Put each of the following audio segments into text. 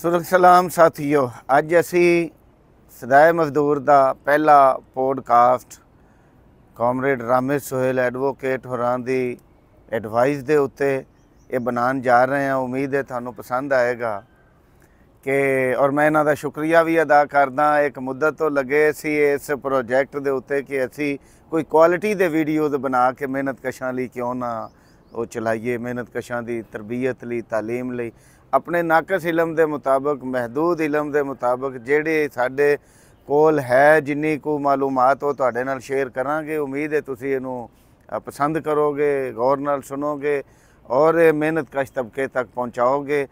सुरख सलाम साथियों, अज असी सदाए मजदूर का पहला podcast comrade Ramesh Sohail advocate होरां दी एडवाइस दे उत्ते ये बनान जा रहे हैं। उम्मीद है थानू पसंद आएगा कि और मैं इन्हां दा शुक्रिया भी अदा करदा। एक मुद्दत तो लगे सी इस प्रोजैक्ट दे उत्ते कि असी कोई क्वालिटी दे वीडियोज़ बना के मेहनत कशां लई क्यों ना वो चलाइए, मेहनत कशां दी तरबियत लई, तालीम लई, अपने नाकस इलम के मुताबिक, महदूद इलम के मुताबिक जेड़े साडे कोल है जिन्नी को मालूमात वो तुहाडे नाल शेयर करांगे। उम्मीद है तुसीं इहनूं पसंद करोगे, गौर नाल सुनोगे और मेहनत कश तबके तक पहुँचाओगे।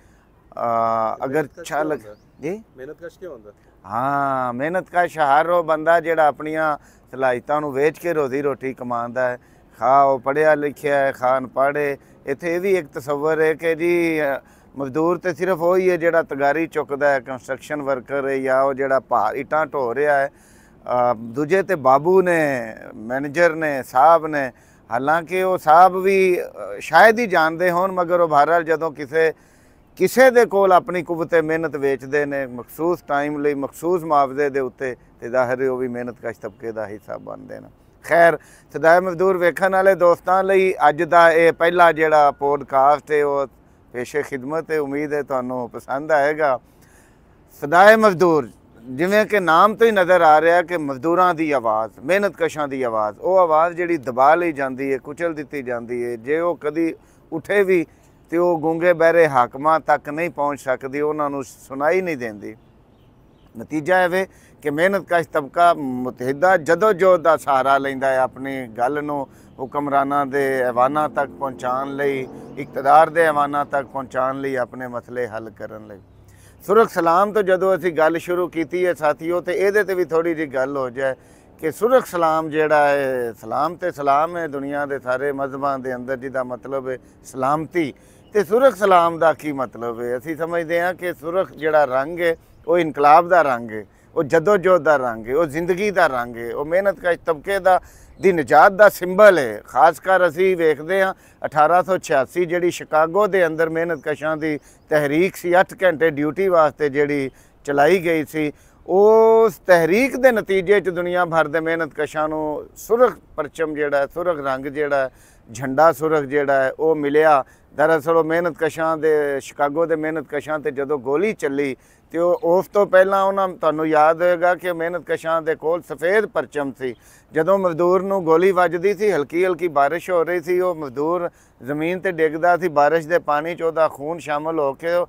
अगर अच्छा लग जी मेहनत कश क्या होंदा? हाँ, मेहनत कश हर वो बंदा जिहड़ा अपनियां सलाहियतां नूं वेच के रोजी रोटी कमांदा है, खा वो पढ़िया लिखिया है, खा अनपढ़ है। इत्थे भी एक तसव्वुर है कि जी मजदूर तो सिर्फ वही है जिहड़ा तगारी चुकदा है, कंस्ट्रक्शन वर्कर है या वो जिहड़ा भार इटां ढो रहा है। दूजे ते बाबू ने, मैनेजर ने, साहब ने, हालांकि वो साहब भी शायद ही जानते होण, मगर वो बहरहाल जदों किसे दे कोल अपनी कुवत मेहनत वेचते हैं मखसूस टाइम लई, मखसूस मुआवजे दे उत्ते, ते ज़ाहिर है वो भी मेहनत कश तबके का हिस्सा बनते हैं। खैर, सदाए मजदूर वेखण वाले दोस्तां लई अज दा ये पहला जिहड़ा पॉडकास्ट है वो पेशे खिदमत है। उम्मीद है तुहानू पसंद आएगा। सदाए मजदूर जिवें कि नाम तो ही नज़र आ रहा है कि मजदूरां दी आवाज़, मेहनत कशां दी आवाज़, वो आवाज़ जिहड़ी दबा लई जाती है, कुचल दी जाती है। जे वो कदी उठे भी तो वो गूंगे बहरे हाकमां तक नहीं पहुँच सकती, उन्होंने सुनाई नहीं देंदी। नतीजा है कि मेहनत कश तबका मुतहिदा जदोजहद का सहारा लैंदा है अपनी गल नूं हुक्मरानां दे ऐवानां तक पहुँचाउण लई, इकतदार दे ऐवानां तक पहुँचाउण लई, अपने मसले हल करन लई। सुरख सलाम तो जदों असीं गल शुरू कीती है साथियों, तो इहदे ते भी थोड़ी जी गल हो जाए कि सुरख सलाम जिहड़ा है, सलाम ते सलाम है दुनिया के सारे मजहबां दे अंदर, जिहदा मतलब है सलामती। तो सुरख सलाम का की मतलब है? असीं समझते हैं कि सुरख जिहड़ा रंग है वो इनकलाब का रंग है, वो जदोजहद का रंग है, वो जिंदगी का रंग है, वो मेहनत कश तबके का दी निजात का सिंबल है। खासकर असीं वेखदे हां 1886 जिहड़ी शिकागो के अंदर मेहनत कशां की तहरीक सी, 8 घंटे ड्यूटी वास्ते जिहड़ी चलाई गई सी, उस तहरीक के नतीजे च दुनिया भर के मेहनत कशां नूं सुरख परचम जिहड़ा है, सुरख रंग जिहड़ा है, झंडा सुरख जिहड़ा है वो मिलिया। दरअसल वो मेहनत कशां दे, शिकागो के मेहनत कशां ते जदों गोली चली तो उस तो पहला उन्होंने, तुहानूं याद होएगा कि मेहनत कशां दे कोल सफ़ेद परचम सी। जदों मजदूर नूं गोली वजदी सी, हल्की हल्की बारिश हो रही थी, वो मजदूर जमीन ते डिगदा सी, बारिश के पानी च उहदा खून शामिल होकर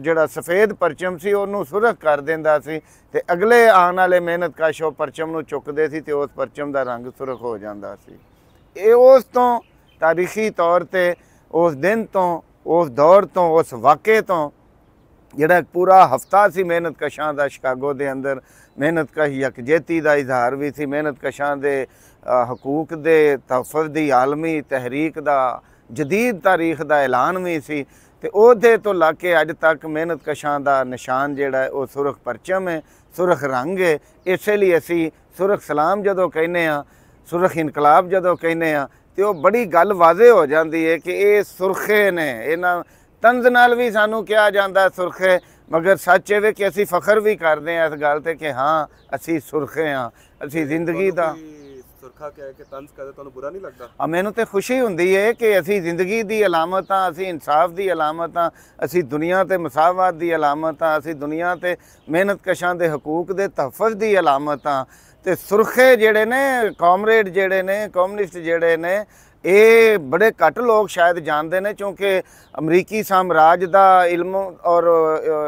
जिहड़ा सफ़ेद परचम सी उहनूं सुरख कर दिंदा सी, ते अगले आने वाले मेहनत कश वो परचम नूं चुकदे सी ते उस परचम का रंग सुरख हो जांदा सी। ये उस तो तारीखी तौर ते उस दिन तो, उस दौर तो, उस वाक़े तो जिहड़ा पूरा हफ्ता सी मेहनत कशां दा शिकागो दे अंदर, मेहनत कश यकजेती का इजहार भी सी, मेहनत कशां दे हकूक दे तहफ़्फ़ुज़ दी आलमी तहरीक का जदीद तारीख का ऐलान भी सी। ते उहदे तो लाके अज तक मेहनत कशां दा निशान जिहड़ा है वो सुरख परचम है, सुरख रंग है। इसलिए असी सुरख सलाम जदों कहने आ, सुरख इनकलाब जदों कहने आ, तो बड़ी गल वाज़े हो जाती है कि ये सुरखे ने। इन्हां तंज नाल भी सानू कहा जाता है सुरखे, मगर सच है कि असी फखर भी करते हैं इस गल ते कि हाँ असी सुरखे हाँ, असी जिंदगी का सुरखा कह के तंज करदे तुहानूं बुरा नहीं लगता? मैनूं तो खुशी हुंदी है कि असी जिंदगी की अलामत हाँ, असी इंसाफ की अलामत हाँ, असी दुनिया ते मसावत की अलामत हाँ, असी दुनिया ते मेहनत कशां दे हकूक दे तहफ़्फ़ुज़ की अलामत हाँ। तो सुरखे जिहड़े ने, कॉमरेड जिहड़े ने, कम्युनिस्ट जिहड़े ने, ये बड़े घट लोग शायद जानते हैं, क्योंकि अमरीकी साम्राज का इल्म और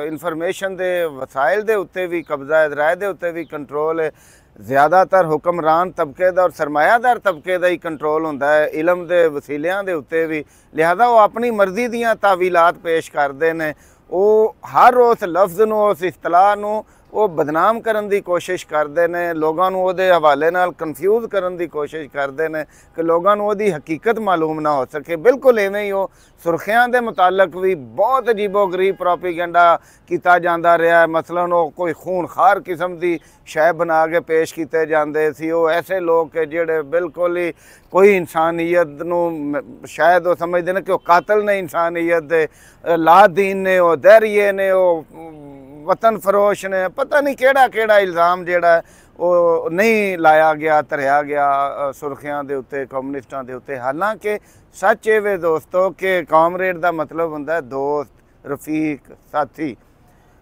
इनफॉर्मेशन के वसाइल के उत्ते भी कब्जा है, राय के उत्ते भी कंट्रोल है। ज़्यादातर हुक्मरान तबके का और सरमायादार तबके का ही कंट्रोल होंदा है इलम के वसीलियां दे उत्ते भी। लिहाजा वो अपनी मर्जी दियां तावीलात पेश करते हैं। वो हर उस लफ्ज़ नूं, उस इस्तलाह नूं वो बदनाम करने की कोशिश करते हैं, लोगों को उहदे हवाले नाल कन्फ्यूज़ करने की कोशिश करते हैं कि लोगों को उहदी हकीकत मालूम ना हो सके। बिल्कुल इवें ही वो सुर्खियां दे मुतालक भी बहुत अजीबो गरीब प्रोपीगेंडा किया जाता रहा है। मसलन वो कोई खूनखार किस्म की शय बना के पेश किए जाते सी। वो ऐसे लोग के जिहड़े बिल्कुल ही कोई इंसानियत नूं शायद वो समझते हैं कि वो कातल ने इंसानियत दे, ला दीन ने, वो दैरिये ने, वो वतन फरोश ने, पता नहीं केड़ा केड़ा इल्ज़ाम जिहड़ा ਉਹ नहीं लाया गया, धरिया गया सुर्खियां दे उत्ते, कम्युनिस्टां दे उत्ते। हालांकि सच ਇਹ ਵੇ ਦੋਸਤੋ कि ਕਾਮਰੇਡ ਦਾ ਮਤਲਬ ਹੁੰਦਾ ਦੋਸਤ, रफीक, साथी।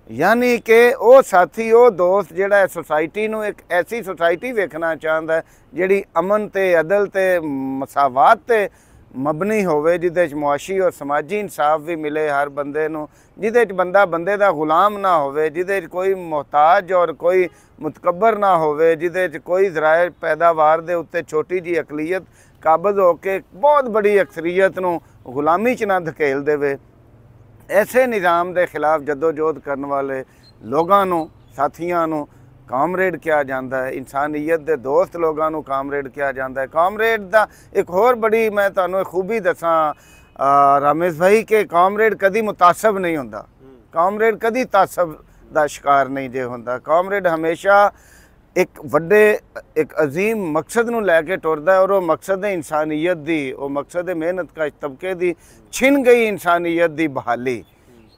यानी कि वो साथी, वो दोस्त जिहड़ा सोसाइटी नूं एक ऐसी सोसाइटी वेखना चाहता है जिहड़ी अमन ते अदल ते मसावात ते मबनी होवे, जिहदे च मुआशी और समाजी इंसाफ भी मिले हर बंदे नूं, जिहदे च बंदा बंदे दा गुलाम ना होवे, जिहदे च कोई मोहताज और कोई मुतकबर ना होवे, जिहदे च कोई ज़राए पैदावार दे उत्ते छोटी जी अकलीयत काबज़ होके बहुत बड़ी अक्सरीयत नूं गुलामी च ना धकेल देवे। ऐसे निज़ाम के खिलाफ जदोजहद करने वाले लोगों नूं, साथियों नूं कामरेड किया जाता है। इंसानियत के दोस्त लोगों नूं कामरेड किया जाता है। कामरेड का एक होर बड़ी मैं तुहानूं खूबी दसां रमेश भाई कि कामरेड कभी मुतासब नहीं होंदा, कामरेड कभी तासब का शिकार नहीं जे होंदा। कामरेड हमेशा एक वड्डे एक अजीम मकसद नूं लैके टुरदा है और वो मकसद है इंसानियत दी, वो मकसद है मेहनत कश तबके दी छिन गई इंसानियत दी बहाली,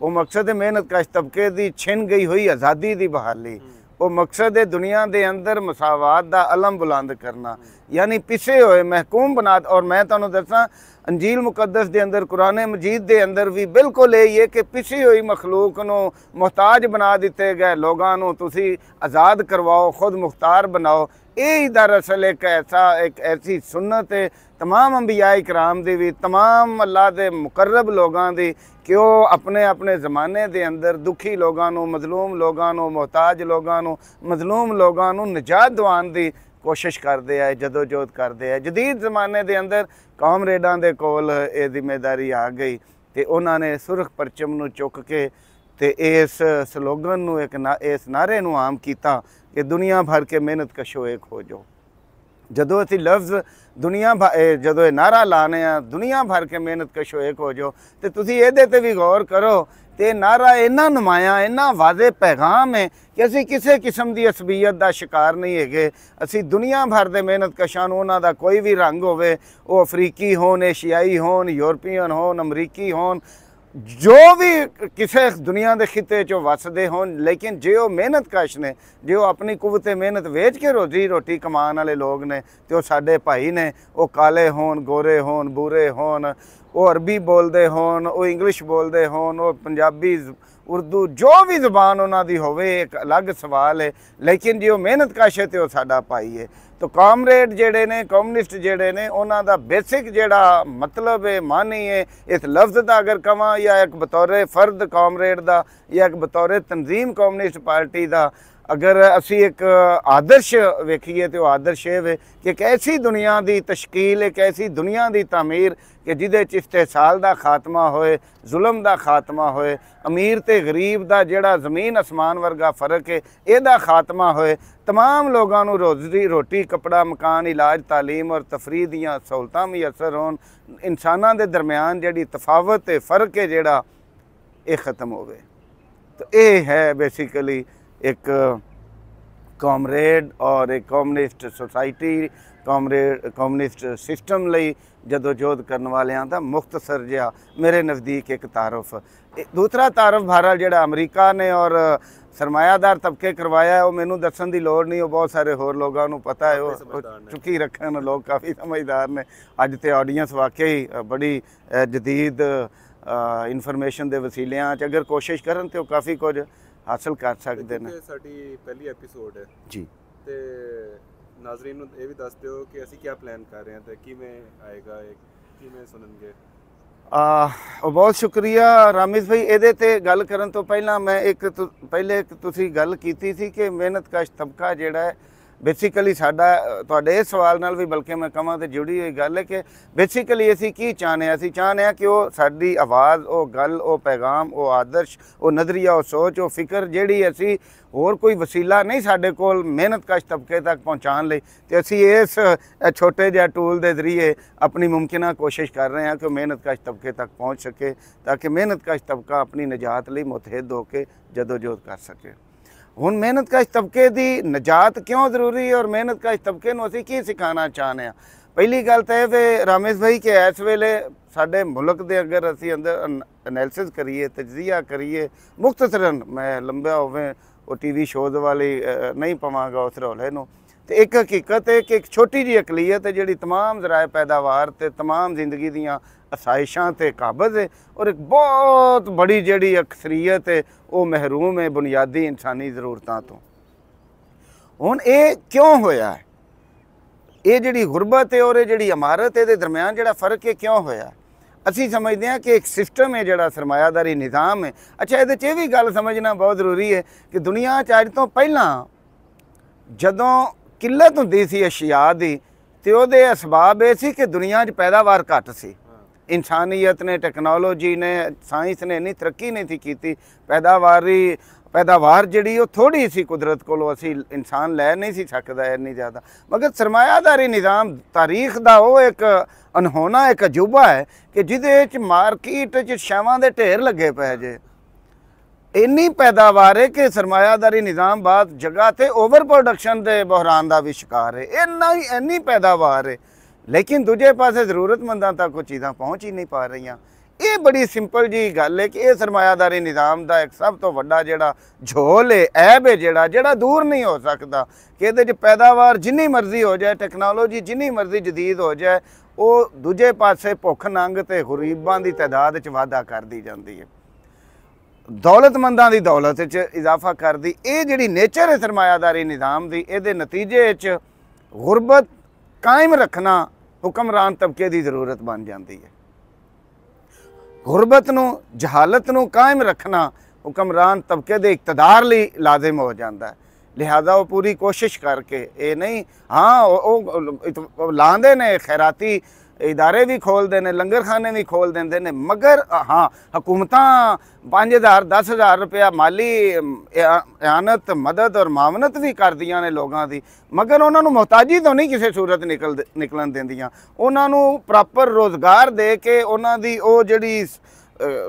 वो मकसद है मेहनत कश तबके दी छिन गई हुई आज़ादी दी बहाली, वो मकसद है दुनिया के अंदर मसावात का अलम बुलंद करना, यानी पिछे हुए महकूम बना। और मैं तुहानूं दसां अंजील मुकद्दस के अंदर, कुरान मजीद के अंदर भी बिल्कुल यही है कि पिछी हुई मखलूक नूं मुहताज बना दिते गए लोगों नूं तुसी आज़ाद करवाओ, खुद मुख्तार बनाओ। यही दरअसल एक ऐसी सुन्नत है तमाम अंबिया इकराम दी भी, तमाम अल्लाह के मुकर्रब लोगों की, कि वो अपने अपने ज़माने के अंदर दुखी लोगों नूं, मजलूम लोगों नूं, मोहताज लोगों नूं, मजलूम लोगों नूं निजात दिवाउण दी कोशिश करते हैं, जदोजहद करते हैं। जदीद ज़माने के अंदर कामरेडां दे कोल ये जिम्मेदारी आ गई तो उन्होंने सुरख परचम नूं चुक के ते इस स्लोगन नूं इस नारे नूं आम किया कि दुनिया भर के मेहनत कशो एक हो जाओ। जदों असीं लफ्ज़ दुनिया जदों नारा लाने दुनिया भर के मेहनत कशो एक हो जाओ, तो तुसीं इहदे ते भी गौर करो तो नारा इन्ना नुमाया, इन्ना वाज़े पैगाम है कि असी किसी किस्म की असबीयत का शिकार नहीं है। असी दुनिया भर के मेहनत कशां नूं उन्हां दा कोई भी रंग होवे, वो अफ्रीकी होन, एशियाई होन, यूरोपीयन होन, अमरीकी होन, जो भी किसी दुनिया के खिते चो वसदे होन, लेकिन जो मेहनत कश ने, जो अपनी कुवत मेहनत वेच के रोजी रोटी कमान वाले लोग ने, तो साडे भाई ने, वो काले होन, गोरे होन, बूरे होन, वो अरबी बोलते होन, वो इंग्लिश बोलते होन, वो पंजाबी, उर्दू, जो भी जुबान उन्हां दी होवे एक अलग सवाल है, लेकिन जो मेहनत कश है तो साडा भाई है। तो कामरेड जेड़े ने, कम्युनिस्ट जेड़े ने, उन्हां दा बेसिक जेड़ा मतलब है, मानी है इस लफ्ज़ का अगर कवां, या एक बतौर फर्द कामरेड दा, या एक बतौर तंजीम कम्युनिस्ट पार्टी का अगर असी एक आदर्श वेखीए तो आदर्श ये वे कि एक ऐसी दुनिया की तश्कील, एक ऐसी दुनिया की तामीर कि जिहदे इस्तेसाल का खात्मा होए, जुल्म का खात्मा होए, अमीर ते गरीब का जिहड़ा ज़मीन आसमान वर्गा फ़र्क है इहदा खात्मा होए, तमाम लोगों को रोज़ी रोटी, कपड़ा, मकान, इलाज, तालीम और तफरीह दीयां सहूलतां मुयसर होन, इंसानां दे दरम्यान जिहड़ी तफावत है, फ़र्क है जिहड़ा ये ख़त्म होवे। तो ये है बेसिकली एक कामरेड और एक कम्युनिस्ट सोसाइटी, कम्युनिस्ट सिस्टम लई जदोजहद करने वालियां दा मुख्तसर जिहा मेरे नज़दीक एक तारुफ। दूसरा तारुफ बहरहाल जिहड़ा अमरीका ने और सरमायादार तबके करवाया है, वो मैनू दसन की लोड़ नहीं, वो बहुत सारे होर लोगों को पता है, वो चुकी रखन लोग काफ़ी समझदार ने। अज तो ऑडियंस वाकई बड़ी जदीद इन्फॉर्मेशन के वसीलियां अगर कोशिश करन तो काफ़ी कुछ हासिल कर सकते हैं। साडी पहली एपीसोड है जी, ते नाज़रीन नूं ये भी दस दिओ कि असी क्या प्लान कर रहे हैं ते किवें आएगा, किवें सुननगे। बहुत शुक्रिया रामिश भाई। ਇਹਦੇ ਤੇ ਗੱਲ ਕਰਨ ਤੋਂ ਪਹਿਲਾਂ मैं ਪਹਿਲੇ ਤੁਸੀਂ ਗੱਲ ਕੀਤੀ ਸੀ ਕਿ ਮਿਹਨਤ ਕਸ਼ ਤਬਕਾ ਜਿਹੜਾ ਹੈ बेसिकली साडा तुहाडे इस सवाल नाल भी बल्कि मैं कहां तो जुड़ी हुई गल है कि बेसिकली असी की चाहने, असी चाहने कि वो साडी आवाज़, वो गल, वो पैगाम, वो आदर्श, वो नज़रिया, वो सोच, वो फिक्र जिहड़ी असी होर कोई वसीला नहीं साडे कोल मेहनत कश तबके तक पहुँचाने लई, ते असी इस छोटे जिहा टूल के जरिए अपनी मुमकिन कोशिश कर रहे हैं कि मेहनत कश तबके तक पहुँच सके, ताकि मेहनत कश तबका अपनी निजात लई मुतहद होकर जदोजहद कर सके। हुण मेहनत कश तबके की निजात क्यों जरूरी है और मेहनत कश तबके नूं असीं की सिखाना चाहते हैं। ਪਹਿਲੀ ਗੱਲ ਤਾਂ ਇਹ ਵੇ ਰਾਮੇਸ਼ ਭਾਈ ਕਿ ਇਸ ਵੇਲੇ ਸਾਡੇ ਮੁਲਕ ਦੇ ਅਗਰ ਅਸੀਂ ਅੰਦਰ ਐਨਾਲਿਸਿਸ ਕਰੀਏ, ਤਜਜ਼ੀਆ ਕਰੀਏ ਮੁਖਤਸਰਨ, ਮੈਂ ਲੰਬਾ ਹੋਵੇ ਉਹ ਟੀਵੀ ਸ਼ੋਜ਼ ਵਾਲੀ ਨਹੀਂ ਪਵਾਂਗਾ ਉਸ ਰੌਲੇ ਨੂੰ, ਤੇ ਇੱਕ ਹਕੀਕਤ ਹੈ ਕਿ ਇੱਕ ਛੋਟੀ ਜਿਹੀ ਅਕਲੀਅਤ ਹੈ ਜਿਹੜੀ तमाम ਜ਼ਰਾਏ ਪੈਦਾਵਾਰ ਤੇ तमाम ਜ਼ਿੰਦਗੀ ਦੀਆਂ ਆਸਾਇਸ਼ਾਂ ਤੇ ਕਾਬਜ਼ ਹੈ, ਔਰ ਇੱਕ ਬਹੁਤ ਬੜੀ ਜਿਹੜੀ ਅਕਸਰੀਅਤ ਹੈ ਉਹ ਮਹਿਰੂਮ ਹੈ ਬੁਨਿਆਦੀ ਇਨਸਾਨੀ ਜ਼ਰੂਰਤਾਂ ਤੋਂ। ਹੁਣ ਇਹ ਕਿਉਂ ਹੋਇਆ ਹੈ? ਇਹ ਜਿਹੜੀ ਗੁਰਬਤ ਹੈ ਔਰ ਇਹ ਜਿਹੜੀ ਇਮਾਰਤ ਇਹਦੇ ਦਰਮਿਆਨ ਜਿਹੜਾ ਫਰਕ ਹੈ ਕਿਉਂ ਹੋਇਆ? ਅਸੀਂ ਸਮਝਦੇ ਹਾਂ ਕਿ ਇੱਕ ਸਿਸਟਮ ਹੈ ਜਿਹੜਾ ਸਰਮਾਇਆਦਾਰੀ ਨਿਜ਼ਾਮ ਹੈ। ਅੱਛਾ, ਇਹਦੇ 'ਚ ਇਹ ਵੀ ਗੱਲ ਸਮਝਣਾ ਬਹੁਤ ਜ਼ਰੂਰੀ ਹੈ ਕਿ ਦੁਨੀਆ 'ਚ ਅੱਜ ਤੋਂ ਪਹਿਲਾਂ ਜਦੋਂ ਕਿੱਲਤ ਹੁੰਦੀ ਸੀ ਅਸ਼ਿਆ ਦੀ, ਤੇ ਉਹਦੇ ਅਸਬਾਬ ਇਹ ਸੀ ਕਿ ਦੁਨੀਆ 'ਚ ਪੈਦਾਵਾਰ ਘੱਟ ਸੀ। ਇਨਸਾਨੀਅਤ ਨੇ, ਟੈਕਨੋਲੋਜੀ ਨੇ, ਸਾਇੰਸ ਨੇ ਇੰਨੀ ਤਰੱਕੀ ਨਹੀਂ ਸੀ ਕੀਤੀ, ਪੈਦਾਵਾਰ ਜਿਹੜੀ ਉਹ ਥੋੜੀ ਸੀ ਕੁਦਰਤ ਕੋਲੋਂ, ਅਸੀਂ ਇਨਸਾਨ ਲੈ ਨਹੀਂ ਸੀ ਸਕਦਾ ਇੰਨੀ ਜ਼ਿਆਦਾ। ਮਗਰ ਸਰਮਾਇਆਦਾਰੀ ਨਿਜ਼ਾਮ ਤਾਰੀਖ ਦਾ ਉਹ ਇੱਕ ਅਨਹੋਣਾ ਇੱਕ ਅਜੂਬਾ ਹੈ ਕਿ ਜਿਹਦੇ 'ਚ ਮਾਰਕੀਟ 'ਚ ਸ਼ੈਵਾਂ ਦੇ ਢੇਰ ਲੱਗੇ ਪਏ ਜੇ। ਇੰਨੀ ਪੈਦਾਵਾਰ ਹੈ ਕਿ ਸਰਮਾਇਆਦਾਰੀ ਨਿਜ਼ਾਮ ਬਾਅਦ ਜਗ੍ਹਾ ਤੇ ਓਵਰ ਪ੍ਰੋਡਕਸ਼ਨ ਦੇ ਬੁਹਰਾਨ ਦਾ ਵੀ ਸ਼ਿਕਾਰ ਹੈ। ਇੰਨੀ ਪੈਦਾਵਾਰ ਹੈ, ਲੇਕਿਨ ਦੂਜੇ ਪਾਸੇ ਜ਼ਰੂਰਤਮੰਦਾਂ ਤੱਕ ਉਹ ਚੀਜ਼ਾਂ ਪਹੁੰਚ ਹੀ ਨਹੀਂ ਪਾ ਰਹੀਆਂ। ਇਹ ਬੜੀ ਸਿੰਪਲ ਜੀ ਗੱਲ ਹੈ ਕਿ ਇਹ ਸਰਮਾਇਆਦਾਰੀ ਨਿਜ਼ਾਮ ਦਾ ਇੱਕ ਸਭ ਤੋਂ ਵੱਡਾ ਜਿਹੜਾ ਝੋਲ ਹੈ, ਐਬ ਹੈ ਜਿਹੜਾ ਦੂਰ ਨਹੀਂ ਹੋ ਸਕਦਾ ਕਿ ਇਹਦੇ 'ਚ ਪੈਦਾਵਾਰ ਜਿੰਨੀ ਮਰਜ਼ੀ ਹੋ ਜਾਏ, ਟੈਕਨੋਲੋਜੀ ਜਿੰਨੀ ਮਰਜ਼ੀ ਜਦੀਦ ਹੋ ਜਾਏ, ਉਹ ਦੂਜੇ ਪਾਸੇ ਭੁੱਖ ਨੰਗ ਤੇ ਗਰੀਬਾਂ ਦੀ ਤਾਦਾਦ 'ਚ ਵਾਧਾ ਕਰਦੀ ਜਾਂਦੀ ਹੈ, ਦੌਲਤਮੰਦਾਂ ਦੀ ਦੌਲਤ 'ਚ ਇਜ਼ਾਫਾ ਕਰਦੀ। ਇਹ ਜਿਹੜੀ ਨੇਚਰ ਹੈ ਸਰਮਾਇਆਦਾਰੀ ਨਿਜ਼ਾਮ ਦੀ, ਇਹਦੇ ਨਤੀਜੇ 'ਚ ਗੁਰਬਤ ਕਾਇਮ ਰੱਖਣਾ ਹੁਕਮਰਾਨ ਤਬਕੇ ਦੀ ਜ਼ਰੂਰਤ ਬਣ ਜਾਂਦੀ ਹੈ। ਗੁਰਬਤ ਨੂੰ, ਜਹਾਲਤ ਨੂੰ ਕਾਇਮ ਰੱਖਣਾ ਹੁਕਮਰਾਨ ਤਬਕੇ ਦੇ ਇਕਤਦਾਰ ਲਈ ਲਾਜ਼ਮ ਹੋ ਜਾਂਦਾ ਹੈ। ਲਿਹਾਜ਼ਾ ਉਹ ਪੂਰੀ ਕੋਸ਼ਿਸ਼ ਕਰਕੇ, ਇਹ ਨਹੀਂ ਹਾਂ ਉਹ ਲਾਉਂਦੇ ਨੇ, ਖੈਰਾਤੀ ਇਦਾਰੇ ਵੀ ਖੋਲ੍ਹਦੇ ਨੇ, ਲੰਗਰਖਾਨੇ ਵੀ ਖੋਲ੍ਹ ਦਿੰਦੇ ਨੇ, ਮਗਰ ਹਾਂ ਹਕੂਮਤਾਂ 5000 10,000 ਰੁਪਇਆ ਮਾਲੀ ਇਆਨਤ, ਮਦਦ ਔਰ ਮਾਵਨਤ ਵੀ ਕਰਦੀਆਂ ਨੇ ਲੋਕਾਂ ਦੀ, ਮਗਰ ਉਹਨਾਂ ਨੂੰ ਮੁਹਤਾਜੀ ਤੋਂ ਨਹੀਂ ਕਿਸੇ ਸੂਰਤ ਨਿਕਲਣ ਦਿੰਦੀਆਂ। ਉਹਨਾਂ ਨੂੰ ਪ੍ਰੋਪਰ ਰੋਜ਼ਗਾਰ ਦੇ ਕੇ ਉਹਨਾਂ ਦੀ ਉਹ ਜਿਹੜੀ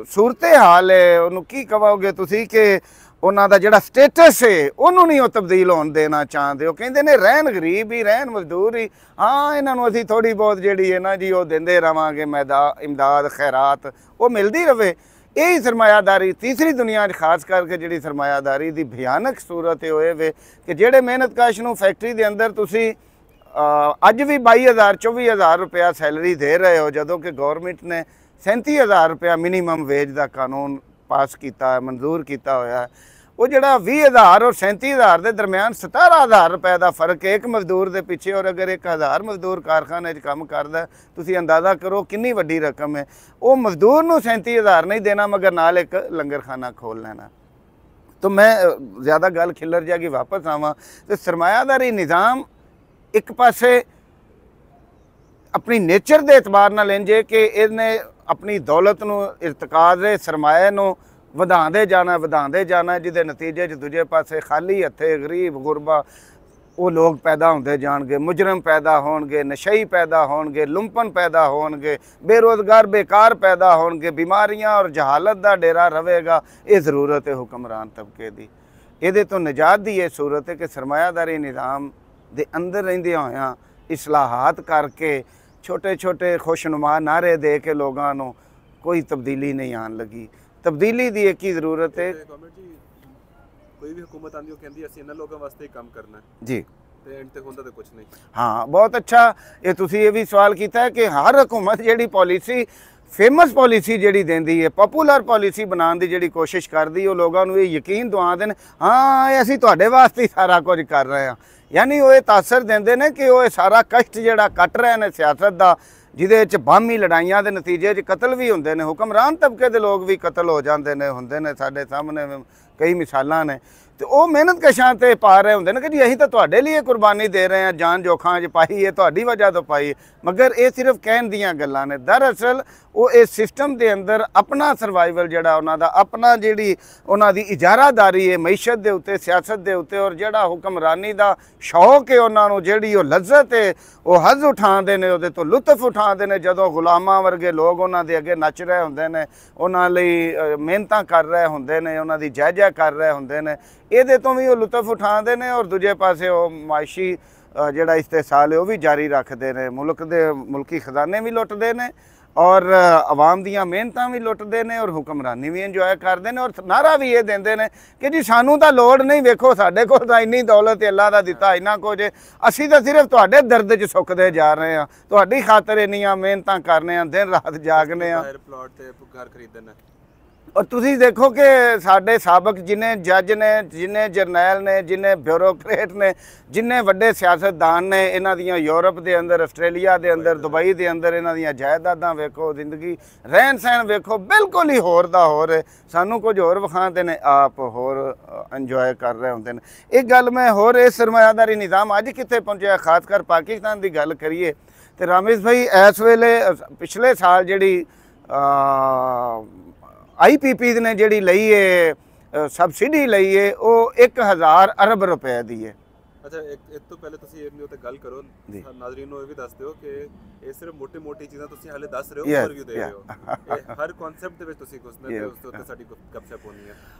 ਸੂਰਤ ਹਾਲ ਹੈ, ਉਹਨੂੰ ਕੀ ਕਹੋਗੇ ਤੁਸੀਂ, ਕਿ ਉਹਨਾਂ ਦਾ ਜਿਹੜਾ ਸਟੇਟਸ ਹੈ ਉਹਨੂੰ ਨਹੀਂ ਉਹ ਤਬਦੀਲ ਹੋਣ ਦੇਣਾ ਚਾਹੁੰਦੇ। ਉਹ ਕਹਿੰਦੇ ਨੇ ਰਹਿਣ ਗਰੀਬ ਹੀ, ਰਹਿਣ ਮਜ਼ਦੂਰ ਹੀ, ਹਾਂ ਇਹਨਾਂ ਨੂੰ ਅਸੀਂ ਥੋੜ੍ਹੀ ਬਹੁਤ ਜਿਹੜੀ ਹੈ ਨਾ ਜੀ ਉਹ ਦਿੰਦੇ ਰਵਾਂਗੇ, ਇਮਦਾਦ ਖੈਰਾਤ ਉਹ ਮਿਲਦੀ ਰਹੇ। ਇਹੀ ਸਰਮਾਇਆਦਾਰੀ ਤੀਸਰੀ ਦੁਨੀਆ 'ਚ ਖਾਸ ਕਰਕੇ ਜਿਹੜੀ ਸਰਮਾਇਆਦਾਰੀ ਦੀ ਭਿਆਨਕ ਸੂਰਤ ਹੋਏ ਵੇ ਕਿ ਜਿਹੜੇ ਮਿਹਨਤਕਸ਼ ਨੂੰ ਫੈਕਟਰੀ ਦੇ ਅੰਦਰ ਤੁਸੀਂ ਅੱਜ ਵੀ 22,000 24,000 ਰੁਪਇਆ ਸੈਲਰੀ ਦੇ ਰਹੇ ਹੋ, ਜਦੋਂ ਕਿ ਗੌਰਮੈਂਟ ਨੇ 37,000 ਰੁਪਇਆ ਮਿਨੀਮਮ ਵੇਜ ਦਾ ਕਾਨੂੰਨ ਪਾਸ ਕੀਤਾ, ਮਨਜ਼ੂਰ ਕੀਤਾ ਹੋਇਆ। ਉਹ ਜਿਹੜਾ 20,000 ਔਰ 37,000 ਦੇ ਦਰਮਿਆਨ 17,000 ਰੁਪਏ ਦਾ ਫਰਕ ਹੈ ਇੱਕ ਮਜ਼ਦੂਰ ਦੇ ਪਿੱਛੇ, ਔਰ ਅਗਰ 1,000 ਮਜ਼ਦੂਰ ਕਾਰਖਾਨੇ 'ਚ ਕੰਮ ਕਰਦਾ ਤੁਸੀਂ ਅੰਦਾਜ਼ਾ ਕਰੋ ਕਿੰਨੀ ਵੱਡੀ ਰਕਮ ਹੈ। ਉਹ ਮਜ਼ਦੂਰ ਨੂੰ 37,000 ਨਹੀਂ ਦੇਣਾ, ਮਗਰ ਨਾਲ ਇੱਕ ਲੰਗਰਖਾਨਾ ਖੋਲ੍ਹ ਲੈਣਾ। ਤਾਂ ਮੈਂ ਜ਼ਿਆਦਾ ਗੱਲ ਖਿੱਲਰ ਜਾਗੀ ਵਾਪਸ ਆਵਾਂ ਤੇ ਸਰਮਾਇਆਦਾਰੀ ਨਿਜ਼ਾਮ ਇੱਕ ਪਾਸੇ ਆਪਣੀ ਨੇਚਰ ਦੇ ਇਤਬਾਰ ਨਾਲ ਇੰਜੇ ਕਿ ਇਹਨੇ ਆਪਣੀ ਦੌਲਤ ਨੂੰ, ਇਰਤਕਾਜ਼ ਸਰਮਾਏ ਨੂੰ ਵਧਾਉਂਦੇ ਜਾਣਾ, ਜਿਹਦੇ ਨਤੀਜੇ 'ਚ ਦੂਜੇ ਪਾਸੇ ਖਾਲੀ ਹੱਥੇ ਗਰੀਬ ਗੁਰਬਾ ਉਹ ਲੋਕ ਪੈਦਾ ਹੁੰਦੇ ਜਾਣਗੇ, ਮੁਜਰਮ ਪੈਦਾ ਹੋਣਗੇ, ਨਸ਼ਈ ਪੈਦਾ ਹੋਣਗੇ, ਲੁੰਪਨ ਪੈਦਾ ਹੋਣਗੇ, ਬੇਰੁਜ਼ਗਾਰ ਬੇਕਾਰ ਪੈਦਾ ਹੋਣਗੇ, ਬਿਮਾਰੀਆਂ ਔਰ ਜਹਾਲਤ ਦਾ ਡੇਰਾ ਰਹੇਗਾ। ਇਹ ਜ਼ਰੂਰਤ ਹੈ ਹੁਕਮਰਾਨ ਤਬਕੇ ਦੀ। ਇਹਦੇ ਤੋਂ ਨਿਜਾਤ ਦੀ ਇਹ ਸੂਰਤ ਹੈ ਕਿ ਸਰਮਾਇਆਦਾਰੀ ਨਿਜ਼ਾਮ ਦੇ ਅੰਦਰ ਰਹਿੰਦਿਆਂ ਹੋਇਆਂ ਇਸਲਾਹਾਤ ਕਰਕੇ ਛੋਟੇ ਛੋਟੇ ਖੁਸ਼ਨੁਮਾ ਨਾਅਰੇ ਦੇ ਕੇ ਲੋਕਾਂ ਨੂੰ ਕੋਈ ਤਬਦੀਲੀ ਨਹੀਂ ਆਉਣ ਲੱਗੀ। ਤਬਦੀਲੀ ਦੀ ਇੱਕ ਹੀ ਜ਼ਰੂਰਤ ਹੈ। ਕੋਈ ਵੀ ਹੁਕੂਮਤ ਆਉਂਦੀ ਉਹ ਕਹਿੰਦੀ ਅਸੀਂ ਇਹਨਾਂ ਲੋਕਾਂ ਵਾਸਤੇ ਹੀ ਕੰਮ ਕਰਨਾ ਹੈ ਜੀ, ਤੇ ਐਂਡ ਤੇ ਹੁੰਦਾ ਤਾਂ ਕੁਝ ਨਹੀਂ। ਹਾਂ, ਬਹੁਤ ਅੱਛਾ ਇਹ ਤੁਸੀਂ ਇਹ ਵੀ ਸਵਾਲ ਕੀਤਾ ਹੈ ਕਿ ਹਰ ਹੁਕੂਮਤ ਜਿਹੜੀ ਪਾਲਿਸੀ, ਫੇਮਸ ਪਾਲਿਸੀ ਜਿਹੜੀ ਦਿੰਦੀ ਹੈ, ਪਪੂਲਰ ਪਾਲਿਸੀ ਬਣਾਉਣ ਦੀ ਜਿਹੜੀ ਕੋਸ਼ਿਸ਼ ਕਰਦੀ, ਉਹ ਲੋਕਾਂ ਨੂੰ ਇਹ ਯਕੀਨ ਦਵਾ ਦੇਣ ਹਾਂ ਇਹ ਅਸੀਂ ਤੁਹਾਡੇ ਵਾਸਤੇ ਹੀ ਸਾਰਾ ਕੁਝ ਕਰ ਰਹੇ ਹਾਂ। ਯਾਨੀ ਉਹ ਇਹ ਤਾਸਰ ਦਿੰਦੇ ਨੇ ਕਿ ਉਹ ਸਾਰਾ ਕਸ਼ਟ ਜਿਹੜਾ ਕੱਟ ਰਹੇ ਨੇ ਸਿਆਸਤ ਦਾ, ਜਿਹਦੇ 'ਚ ਬਾਹਮੀ ਲੜਾਈਆਂ ਦੇ ਨਤੀਜੇ 'ਚ ਕਤਲ ਵੀ ਹੁੰਦੇ ਨੇ, ਹੁਕਮਰਾਨ ਤਬਕੇ ਦੇ ਲੋਕ ਵੀ ਕਤਲ ਹੋ ਜਾਂਦੇ ਨੇ, ਹੁੰਦੇ ਨੇ, ਸਾਡੇ ਸਾਹਮਣੇ ਕਈ ਮਿਸਾਲਾਂ ਨੇ। ਤੇ ਉਹ ਮਿਹਨਤਕਸ਼ਾਂ ਤੇ ਪਾ ਰਹੇ ਹੁੰਦੇ ਨੇ ਕਿ ਜੀ ਅਸੀਂ ਤਾਂ ਤੁਹਾਡੇ ਲਈ ਕੁਰਬਾਨੀ ਦੇ ਰਹੇ ਹਾਂ, ਜਾਨ ਜੋਖਾਂ 'ਚ ਪਾਈ ਹੈ, ਤੁਹਾਡੀ ਵਜ੍ਹਾ ਤੋਂ ਪਾਈ ਹੈ। ਮਗਰ ਇਹ ਸਿਰਫ ਕਹਿਣ ਦੀਆਂ ਗੱਲਾਂ ਨੇ। ਦਰਅਸਲ ਉਹ ਇਸ ਸਿਸਟਮ ਦੇ ਅੰਦਰ ਆਪਣਾ ਸਰਵਾਈਵਲ ਜਿਹੜਾ ਉਹਨਾਂ ਦਾ ਆਪਣਾ ਜਿਹੜੀ ਉਹਨਾਂ ਦੀ ਇਜਾਰਾਦਾਰੀ ਹੈ ਮਈਸ਼ਤ ਦੇ ਉੱਤੇ, ਸਿਆਸਤ ਦੇ ਉੱਤੇ, ਔਰ ਜਿਹੜਾ ਹੁਕਮਰਾਨੀ ਦਾ ਸ਼ੌਕ ਹੈ ਉਹਨਾਂ ਨੂੰ, ਜਿਹੜੀ ਉਹ ਲਜ਼ਤ ਹੈ ਉਹ ਹੱਜ਼ ਉਠਾਉਂਦੇ ਨੇ, ਉਹਦੇ ਤੋਂ ਲੁਤਫ ਉਠਾਉਂਦੇ ਨੇ। ਜਦੋਂ ਗੁਲਾਮਾਂ ਵਰਗੇ ਲੋਕ ਉਹਨਾਂ ਦੇ ਅੱਗੇ ਨੱਚ ਰਹੇ ਹੁੰਦੇ ਨੇ, ਉਹਨਾਂ ਲਈ ਮਿਹਨਤਾਂ ਕਰ ਰਹੇ ਹੁੰਦੇ ਨੇ, ਉਹਨਾਂ ਦੀ ਜੈ ਜੈ ਕਰ ਰਹੇ ਹੁੰਦੇ ਨੇ, ਇਹਦੇ ਤੋਂ ਵੀ ਉਹ ਲੁਤਫ ਉਠਾਉਂਦੇ ਨੇ। ਔਰ ਦੂਜੇ ਪਾਸੇ ਉਹ ਮਾਇਸ਼ੀ ਜਿਹੜਾ ਇਸਤੇਸਾਲ ਹੈ ਉਹ ਵੀ ਜਾਰੀ ਰੱਖਦੇ ਨੇ, ਮੁਲਕ ਦੇ ਮੁਲਕੀ ਖਜ਼ਾਨੇ ਵੀ ਲੁੱਟਦੇ ਨੇ ਔਰ ਆਵਾਮ ਦੀਆਂ ਮਿਹਨਤਾਂ ਵੀ ਲੁੱਟਦੇ ਨੇ ਔਰ ਹੁਕਮਰਾਨੀ ਵੀ ਇੰਜੋਏ ਕਰਦੇ ਨੇ ਔਰ ਨਾਰਾ ਵੀ ਇਹ ਦਿੰਦੇ ਨੇ ਕਿ ਜੀ ਸਾਨੂੰ ਤਾਂ ਲੋੜ ਨਹੀਂ, ਵੇਖੋ ਸਾਡੇ ਕੋਲ ਤਾਂ ਇੰਨੀ ਦੌਲਤ ਅੱਲਾ ਦਾ ਦਿੱਤਾ ਇੰਨਾ ਕੁਝ, ਅਸੀਂ ਤਾਂ ਸਿਰਫ ਤੁਹਾਡੇ ਦਰਦ 'ਚ ਸੁੱਕਦੇ ਜਾ ਰਹੇ ਹਾਂ, ਤੁਹਾਡੀ ਖਾਤਰ ਇੰਨੀਆਂ ਮਿਹਨਤਾਂ ਕਰਨੇ ਆ, ਦਿਨ ਰਾਤ ਜਾਗਨੇ ਆ। ਪਲਾਟ ਤੇ ਘਰ ਖਰੀਦਣਾ ਔਰ ਤੁਸੀਂ ਦੇਖੋ ਕਿ ਸਾਡੇ ਸਾਬਕ ਜਿੰਨੇ ਜੱਜ ਨੇ, ਜਿੰਨੇ ਜਰਨੈਲ ਨੇ, ਜਿੰਨੇ ਬਿਊਰੋਕਰੇਟ ਨੇ, ਜਿੰਨੇ ਵੱਡੇ ਸਿਆਸਤਦਾਨ ਨੇ, ਇਹਨਾਂ ਦੀਆਂ ਯੂਰਪ ਦੇ ਅੰਦਰ, ਆਸਟ੍ਰੇਲੀਆ ਦੇ ਅੰਦਰ, ਦੁਬਈ ਦੇ ਅੰਦਰ ਇਹਨਾਂ ਦੀਆਂ ਜਾਇਦਾਦਾਂ ਵੇਖੋ, ਜ਼ਿੰਦਗੀ ਰਹਿਣ ਸਹਿਣ ਵੇਖੋ, ਬਿਲਕੁਲ ਹੀ ਹੋਰ ਦਾ ਹੋਰ ਹੈ। ਸਾਨੂੰ ਕੁਝ ਹੋਰ ਵਿਖਾਉਂਦੇ ਨੇ, ਆਪ ਹੋਰ ਇੰਜੋਏ ਕਰ ਰਹੇ ਹੁੰਦੇ ਨੇ। ਇੱਕ ਗੱਲ ਮੈਂ ਹੋਰ, ਇਹ ਸਰਮਾਇਆਦਾਰੀ ਨਿਜ਼ਾਮ ਅੱਜ ਕਿੱਥੇ ਪਹੁੰਚਿਆ, ਖਾਸ ਕਰ ਪਾਕਿਸਤਾਨ ਦੀ ਗੱਲ ਕਰੀਏ ਤੇ ਰਾਮੇਸ਼ ਭਾਈ ਇਸ ਵੇਲੇ ਪਿਛਲੇ ਸਾਲ ਜਿਹੜੀ IPP ਨੇ ਜਿਹੜੀ ਲਈ ਹੈ ਸਬਸਿਡੀ ਲਈ ਹੈ ਉਹ 1000 ਅਰਬ ਰੁਪਏ ਦੀ ਹੈ। ਅੱਛਾ, ਇੱਕ ਤੋਂ ਪਹਿਲੇ ਤੁਸੀਂ ਇਹਦੇ ਉੱਤੇ ਗੱਲ ਕਰੋ, ਨਾਜ਼ਰੀਨ ਨੂੰ ਇਹ ਵੀ ਦੱਸ ਦਿਓ ਕਿ ਇਹ ਸਿਰਫ ਮੋਟੀ ਚੀਜ਼ਾਂ ਤੁਸੀਂ ਹਾਲੇ ਦੱਸ ਰਹੇ ਹੋ, ਓਵਰਵਿਊ ਦੇ ਰਹੇ ਹੋ, ਇਹ ਹਰ ਕਨਸੈਪਟ ਦੇ ਵਿੱਚ ਤੁਸੀਂ ਘੁਸਣਾ ਤੇ ਉਸ ਉੱਤੇ ਸਾਡੀ ਗੱਪਸ਼ਪ ਹੋਣੀ ਹੈ।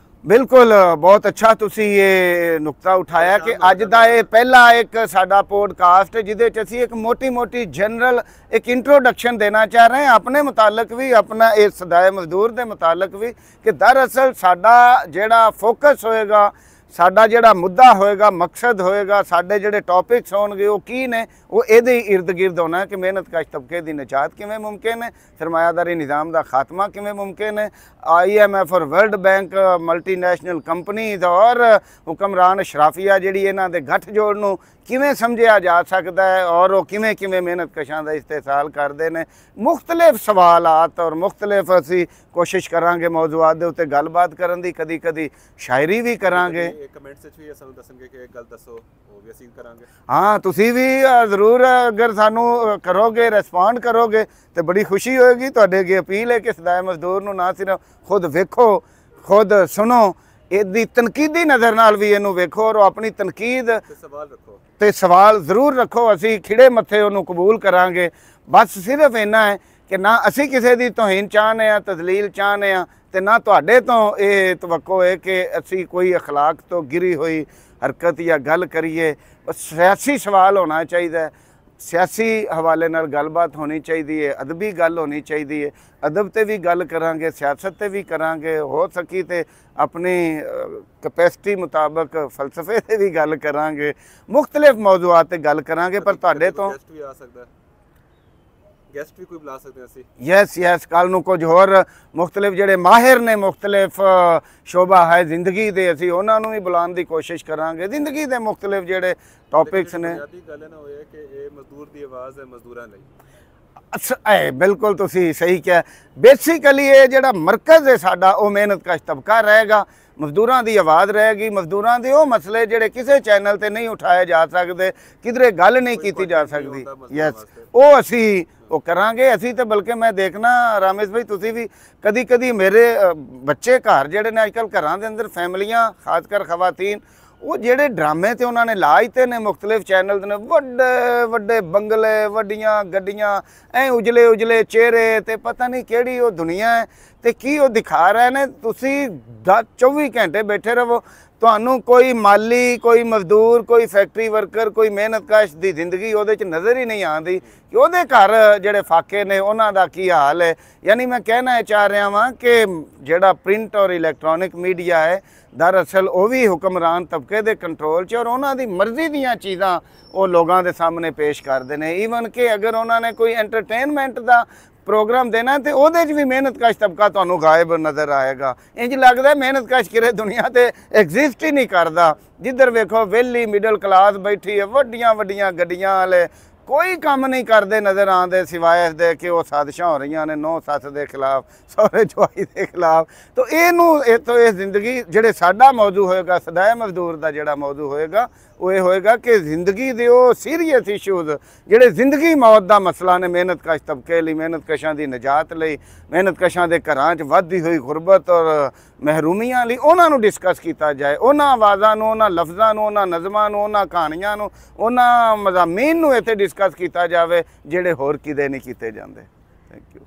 ਬਿਲਕੁਲ, ਬਹੁਤ ਅੱਛਾ ਤੁਸੀਂ ਇਹ ਨੁਕਤਾ ਉਠਾਇਆ ਕਿ ਅੱਜ ਦਾ ਇਹ ਪਹਿਲਾ ਇੱਕ ਸਾਡਾ ਪੋਡਕਾਸਟ ਜਿਹਦੇ 'ਚ ਅਸੀਂ ਇੱਕ ਮੋਟੀ ਜਨਰਲ ਇੱਕ ਇੰਟਰੋਡਕਸ਼ਨ ਦੇਣਾ ਚਾਹ ਰਹੇ ਹਾਂ ਆਪਣੇ ਮੁਤਾਲਕ ਵੀ, ਆਪਣਾ ਇਹ ਸਦਾਏ ਮਜ਼ਦੂਰ ਦੇ ਮੁਤਾਲਕ ਵੀ, ਕਿ ਦਰਅਸਲ ਸਾਡਾ ਜਿਹੜਾ ਫੋਕਸ ਹੋਏਗਾ, ਸਾਡਾ ਜਿਹੜਾ ਮੁੱਦਾ ਹੋਏਗਾ, ਮਕਸਦ ਹੋਏਗਾ, ਸਾਡੇ ਜਿਹੜੇ ਟੌਪਿਕਸ ਹੋਣਗੇ ਉਹ ਕੀ ਨੇ, ਉਹ ਇਹਦੇ ਇਰਦ ਗਿਰਦ ਹੋਣਾ ਹੈ ਕਿ ਮਿਹਨਤਕਸ਼ ਤਬਕੇ ਦੀ ਨਿਜਾਤ ਕਿਵੇਂ ਮੁਮਕਿਨ ਹੈ, ਸਰਮਾਇਆਦਾਰੀ ਨਿਜ਼ਾਮ ਦਾ ਖਾਤਮਾ ਕਿਵੇਂ ਮੁਮਕਿਨ ਹੈ, IMF ਔਰ ਵਰਲਡ ਬੈਂਕ ਮਲਟੀਨੈਸ਼ਨਲ ਕੰਪਨੀਜ਼ ਔਰ ਹੁਕਮਰਾਨ ਅਸ਼ਰਾਫੀਆ ਜਿਹੜੀ ਇਹਨਾਂ ਦੇ ਗੱਠਜੋੜ ਨੂੰ ਕਿਵੇਂ ਸਮਝਿਆ ਜਾ ਸਕਦਾ ਹੈ ਔਰ ਉਹ ਕਿਵੇਂ ਮਿਹਨਤਕਸ਼ਾਂ ਦਾ ਇਸਤੇਸਾਲ ਕਰਦੇ ਨੇ। ਮੁਖਤਲਿਫ ਸਵਾਲਾਤ ਔਰ ਮੁਖਤਲਿਫ ਅਸੀਂ ਕੋਸ਼ਿਸ਼ ਕਰਾਂਗੇ ਮੌਜ਼ੂਆਤ ਦੇ ਉੱਤੇ ਗੱਲਬਾਤ ਕਰਨ ਦੀ, ਕਦੀ ਸ਼ਾਇਰੀ ਵੀ ਕਰਾਂਗੇ। ਕਮੈਂਟਸ ਵਿੱਚ ਵੀ ਸਾਨੂੰ ਦੱਸਣਗੇ ਕਿ ਇੱਕ ਗੱਲ ਦੱਸੋ, ਉਹ ਵੀ ਅਸੀਂ ਕਰਾਂਗੇ। ਹਾਂ, ਤੁਸੀਂ ਵੀ ਜ਼ਰੂਰ ਅਗਰ ਸਾਨੂੰ ਕਰੋਗੇ, ਰਿਸਪੌਂਡ ਕਰੋਗੇ ਤੇ ਬੜੀ ਖੁਸ਼ੀ ਹੋਏਗੀ। ਤੁਹਾਡੇ ਅੱਗੇ ਅਪੀਲ ਹੈ ਕਿ ਸਦਾਏ ਮਜ਼ਦੂਰ ਨੂੰ ਨਾ ਸਿਰਫ ਖੁਦ ਵੇਖੋ, ਖੁਦ ਸੁਣੋ, ਇਹਦੀ ਤਨਕੀਦੀ ਨਜ਼ਰ ਨਾਲ ਵੀ ਇਹਨੂੰ ਵੇਖੋ ਔਰ ਆਪਣੀ ਤਨਕੀਦ ਤੇ ਸਵਾਲ ਜ਼ਰੂਰ ਰੱਖੋ। ਅਸੀਂ ਖਿੜੇ ਮੱਥੇ ਉਹਨੂੰ ਕਬੂਲ ਕਰਾਂਗੇ। ਬਸ ਸਿਰਫ ਇੰਨਾ ਹੈ ਕਿ ਨਾ ਅਸੀਂ ਕਿਸੇ ਦੀ ਤੋਹੀਨ ਚਾਹੁੰਦੇ ਹਾਂ, ਤਜ਼ਲੀਲ ਚਾਹੁੰਦੇ ਹਾਂ, ਤੇ ਨਾ ਤੁਹਾਡੇ ਤੋਂ ਇਹ ਤਵੱਕੋ ਹੈ ਕਿ ਅਸੀਂ ਕੋਈ ਅਖਲਾਕ ਤੋਂ ਗਿਰੀ ਹੋਈ ਹਰਕਤ ਜਾਂ ਗੱਲ ਕਰੀਏ। ਸਿਆਸੀ ਸਵਾਲ ਹੋਣਾ ਚਾਹੀਦਾ, ਸਿਆਸੀ ਹਵਾਲੇ ਨਾਲ ਗੱਲਬਾਤ ਹੋਣੀ ਚਾਹੀਦੀ ਹੈ, ਅਦਬੀ ਗੱਲ ਹੋਣੀ ਚਾਹੀਦੀ ਹੈ। ਅਦਬ ਤੇ ਵੀ ਗੱਲ ਕਰਾਂਗੇ, ਸਿਆਸਤ ਤੇ ਵੀ ਕਰਾਂਗੇ, ਹੋ ਸਕੀ ਤੇ ਆਪਣੀ ਕਪੈਸਿਟੀ ਮੁਤਾਬਕ ਫਲਸਫੇ ਤੇ ਵੀ ਗੱਲ ਕਰਾਂਗੇ, ਮੁਖਤਲਿਫ ਮੌਜ਼ੂਆਤ ਤੇ ਗੱਲ ਕਰਾਂਗੇ। ਪਰ ਤੁਹਾਡੇ ਤੋਂ ਗੈਸਟ ਵੀ ਆ ਸਕਦਾ, ਗੈਸਟ ਵੀ ਕੋਈ ਬੁਲਾ ਸਕਦੇ ਹਾਂ ਅਸੀਂ। ਯੈਸ, ਕੱਲ ਨੂੰ ਕੁਝ ਹੋਰ ਮੁਖਤਲਿਫ ਜਿਹੜੇ ਮਾਹਿਰ ਨੇ ਮੁਖਤਲਿਫ ਸ਼ੋਬਾ ਹੈ ਜ਼ਿੰਦਗੀ ਦੇ, ਅਸੀਂ ਉਹਨਾਂ ਨੂੰ ਵੀ ਬੁਲਾਉਣ ਦੀ ਕੋਸ਼ਿਸ਼ ਕਰਾਂਗੇ। ਜ਼ਿੰਦਗੀ ਦੇ ਮੁਖਤਲਿਫ ਜਿਹੜੇ ਟੌਪਿਕਸ ਨੇ। ਗੱਲ ਨਾ ਹੋਏ ਕਿ ਇਹ ਮਜ਼ਦੂਰ ਦੀ ਆਵਾਜ਼ ਹੈ ਮਜ਼ਦੂਰਾਂ ਲਈ। ਬਿਲਕੁਲ ਤੁਸੀਂ ਸਹੀ ਕਿਹਾ। ਬੇਸਿਕਲੀ ਇਹ ਜਿਹੜਾ ਮਰਕਜ਼ ਹੈ ਸਾਡਾ, ਉਹ ਮਿਹਨਤਕਸ਼ ਤਬਕਾ ਰਹੇਗਾ, ਮਜ਼ਦੂਰਾਂ ਦੀ ਆਵਾਜ਼ ਰਹੇਗੀ, ਮਜ਼ਦੂਰਾਂ ਦੇ ਉਹ ਮਸਲੇ ਜਿਹੜੇ ਕਿਸੇ ਚੈਨਲ ਤੇ ਨਹੀਂ ਉਠਾਏ ਜਾ ਸਕਦੇ, ਕਿਧਰੇ ਗੱਲ ਨਹੀਂ ਕੀਤੀ ਜਾ ਸਕਦੀ, ਯੈਸ, ਉਹ ਅਸੀਂ ਉਹ ਕਰਾਂਗੇ। ਅਸੀਂ ਤਾਂ ਬਲਕਿ ਮੈਂ ਦੇਖਣਾ ਰਾਮੇਸ਼ ਭਾਈ, ਤੁਸੀਂ ਵੀ ਕਦੀ ਮੇਰੇ ਬੱਚੇ ਘਰ ਜਿਹੜੇ ਨੇ ਅੱਜ ਕੱਲ੍ਹ ਘਰਾਂ ਦੇ ਅੰਦਰ ਫੈਮਲੀਆਂ, ਖਾਸ ਕਰ ਖਵਾਤੀਨ, ਉਹ ਜਿਹੜੇ ਡਰਾਮੇ ਤੇ ਉਹਨਾਂ ਨੇ ਲਾ ਦਿੱਤੇ ਨੇ ਮੁਖਤਲਿਫ ਚੈਨਲ ਨੇ, ਵੱਡੇ ਬੰਗਲੇ, ਵੱਡੀਆਂ ਗੱਡੀਆਂ, ਐ ਉਜਲੇ ਚਿਹਰੇ ਤੇ ਪਤਾ ਨਹੀਂ ਕਿਹੜੀ ਉਹ ਦੁਨੀਆ ਹੈ ਤੇ ਕੀ ਉਹ ਦਿਖਾ ਰਹੇ ਨੇ। ਤੁਸੀਂ 24 ਘੰਟੇ ਬੈਠੇ ਰਹੋ, ਤੁਹਾਨੂੰ ਕੋਈ ਮਾਲੀ, ਕੋਈ ਮਜ਼ਦੂਰ, ਕੋਈ ਫੈਕਟਰੀ ਵਰਕਰ, ਕੋਈ ਮਿਹਨਤਕਸ਼ ਦੀ ਜ਼ਿੰਦਗੀ ਉਹਦੇ 'ਚ ਨਜ਼ਰ ਹੀ ਨਹੀਂ ਆਉਂਦੀ ਕਿ ਉਹਦੇ ਘਰ ਜਿਹੜੇ ਫਾਕੇ ਨੇ ਉਹਨਾਂ ਦਾ ਕੀ ਹਾਲ ਹੈ। ਯਾਨੀ ਮੈਂ ਕਹਿਣਾ ਚਾਹ ਰਿਹਾ ਵਾਂ ਕਿ ਜਿਹੜਾ ਪ੍ਰਿੰਟ ਔਰ ਇਲੈਕਟ੍ਰੋਨਿਕ ਮੀਡੀਆ ਹੈ, ਦਰਅਸਲ ਉਹ ਵੀ ਹੁਕਮਰਾਨ ਤਬਕੇ ਦੇ ਕੰਟਰੋਲ 'ਚ ਔਰ ਉਹਨਾਂ ਦੀ ਮਰਜ਼ੀ ਦੀਆਂ ਚੀਜ਼ਾਂ ਉਹ ਲੋਕਾਂ ਦੇ ਸਾਹਮਣੇ ਪੇਸ਼ ਕਰਦੇ ਨੇ। ਈਵਨ ਕਿ ਅਗਰ ਉਹਨਾਂ ਨੇ ਕੋਈ ਐਂਟਰਟੇਨਮੈਂਟ ਦਾ ਪ੍ਰੋਗਰਾਮ ਦੇਣਾ ਤੇ ਉਹਦੇ 'ਚ ਵੀ ਮਿਹਨਤਕਸ਼ ਤਬਕਾ ਤੁਹਾਨੂੰ ਗਾਇਬ ਨਜ਼ਰ ਆਏਗਾ। ਇੰਜ ਲੱਗਦਾ ਮਿਹਨਤਕਸ਼ ਕਿਰੇ ਦੁਨੀਆ ਤੇ ਐਗਜ਼ਿਸਟ ਹੀ ਨਹੀਂ ਕਰਦਾ। ਜਿੱਧਰ ਵੇਖੋ ਵਿਹਲੀ ਮਿਡਲ ਕਲਾਸ ਬੈਠੀ ਹੈ, ਵੱਡੀਆਂ ਗੱਡੀਆਂ ਵਾਲੇ, ਕੋਈ ਕੰਮ ਨਹੀਂ ਕਰਦੇ ਨਜ਼ਰ ਆਉਂਦੇ ਸਿਵਾਏ ਇਸ ਦੇ ਕਿ ਉਹ ਸਾਜ਼ਿਸ਼ਾਂ ਹੋ ਰਹੀਆਂ ਨੇ ਨੌ ਸੱਸ ਦੇ ਖਿਲਾਫ, ਸਹੁਰੇ ਜਵਾਈ ਦੇ ਖਿਲਾਫ। ਤਾਂ ਇਹ ਜ਼ਿੰਦਗੀ ਜਿਹੜੇ ਸਾਡਾ ਮੌਜੂ ਹੋਏਗਾ, ਸਦਾਏ ਮਜ਼ਦੂਰ ਦਾ ਜਿਹੜਾ ਮੌਜੂ ਹੋਏਗਾ, ਉਹ ਇਹ ਹੋਏਗਾ ਕਿ ਜ਼ਿੰਦਗੀ ਦੇ ਉਹ ਸੀਰੀਅਸ ਇਸ਼ੂਜ਼ ਜਿਹੜੇ ਜ਼ਿੰਦਗੀ ਮੌਤ ਦਾ ਮਸਲਾ ਨੇ ਮਿਹਨਤਕਸ਼ ਤਬਕੇ ਲਈ, ਮਿਹਨਤਕਸ਼ਾਂ ਦੀ ਨਿਜਾਤ ਲਈ, ਮਿਹਨਤਕਸ਼ਾਂ ਦੇ ਘਰਾਂ 'ਚ ਵੱਧਦੀ ਹੋਈ ਗੁਰਬਤ ਔਰ ਮਹਿਰੂਮੀਆਂ ਲਈ, ਉਹਨਾਂ ਨੂੰ ਡਿਸਕਸ ਕੀਤਾ ਜਾਏ। ਉਹਨਾਂ ਆਵਾਜ਼ਾਂ ਨੂੰ, ਉਹਨਾਂ ਲਫ਼ਜ਼ਾਂ ਨੂੰ, ਉਹਨਾਂ ਨਜ਼ਮਾਂ ਨੂੰ, ਉਹਨਾਂ ਕਹਾਣੀਆਂ ਨੂੰ, ਉਹਨਾਂ ਮਜ਼ਾਮੀਨ ਨੂੰ ਇੱਥੇ ਡਿਸਕਸ ਕੀਤਾ ਜਾਵੇ ਜਿਹੜੇ ਹੋਰ ਕਿਤੇ ਨਹੀਂ ਕੀਤੇ ਜਾਂਦੇ। Thank you.